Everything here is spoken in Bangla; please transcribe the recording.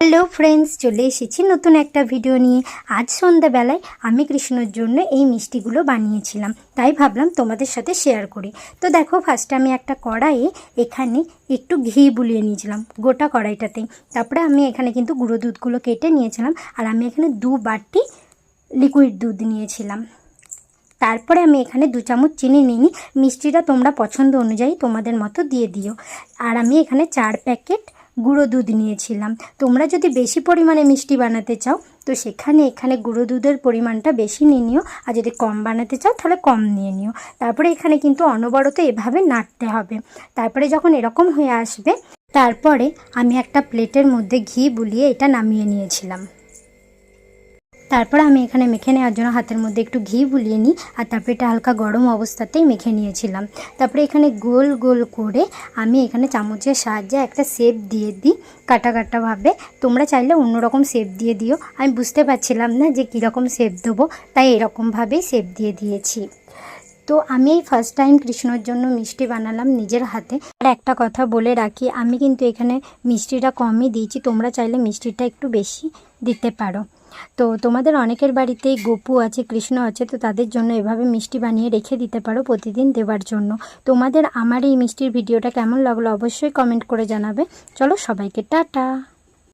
হ্যালো ফ্রেন্ডস, চলে এসেছি নতুন একটা ভিডিও নিয়ে। আজ সন্ধ্যাবেলায় আমি কৃষ্ণর জন্য এই মিষ্টিগুলো বানিয়েছিলাম, তাই ভাবলাম তোমাদের সাথে শেয়ার করি। তো দেখো, ফার্স্টে আমি একটা কড়াইয়ে এখানে একটু ঘি বুলিয়ে নিয়েছিলাম গোটা কড়াইটাতেই। তারপরে আমি এখানে কিন্তু গুঁড়ো দুধগুলো কেটে নিয়েছিলাম, আর আমি এখানে 2 বাটি লিকুইড দুধ নিয়েছিলাম। তারপরে আমি এখানে 2 চামচ চিনি নিই। মিষ্টিটা তোমরা পছন্দ অনুযায়ী তোমাদের মতো দিয়ে দিও। আর আমি এখানে 4 প্যাকেট গুঁড়ো দুধ নিয়েছিলাম। তোমরা যদি বেশি পরিমাণে মিষ্টি বানাতে চাও তো এখানে গুঁড়ো দুধের পরিমাণটা বেশি নিয়ে নিও, আর যদি কম বানাতে চাও তাহলে কম নিয়ে নিও। তারপরে এখানে কিন্তু অনবরত এভাবে নাড়তে হবে। তারপরে যখন এরকম হয়ে আসবে, তারপরে আমি একটা প্লেটের মধ্যে ঘি বুলিয়ে এটা নামিয়ে নিয়েছিলাম। তারপর আমি এখানে মেখে নেওয়ার জন্য হাতের মধ্যে একটু ঘি বুলিয়ে নিই, আর তারপরে এটা হালকা গরম অবস্থাতেই মেখে নিয়েছিলাম। তারপরে এখানে গোল গোল করে আমি এখানে চামচের সাহায্যে একটা শেপ দিয়ে দিই, কাটা কাটাভাবে। তোমরা চাইলে অন্যরকম শেপ দিয়ে দিও। আমি বুঝতে পারছিলাম না যে কীরকম শেপ দেবো, তাই এরকমভাবেই শেপ দিয়ে দিয়েছি। তো আমি এই ফার্স্ট টাইম কৃষ্ণর জন্য মিষ্টি বানালাম নিজের হাতে। আর একটা কথা বলে রাখি, আমি কিন্তু এখানে মিষ্টিটা কমই দিয়েছি, তোমরা চাইলে মিষ্টিটা একটু বেশি দিতে পারো। তো তোমাদের অনেকের বাড়িতেই গোপু আছে, কৃষ্ণ আছে, তো তাদের জন্য এভাবে মিষ্টি বানিয়ে রেখে দিতে পারো প্রতিদিন দেওয়ার জন্য। তোমাদের আমার এই মিষ্টির ভিডিওটা কেমন লাগলো অবশ্যই কমেন্ট করে জানাবে। চলো, সবাইকে টাটা।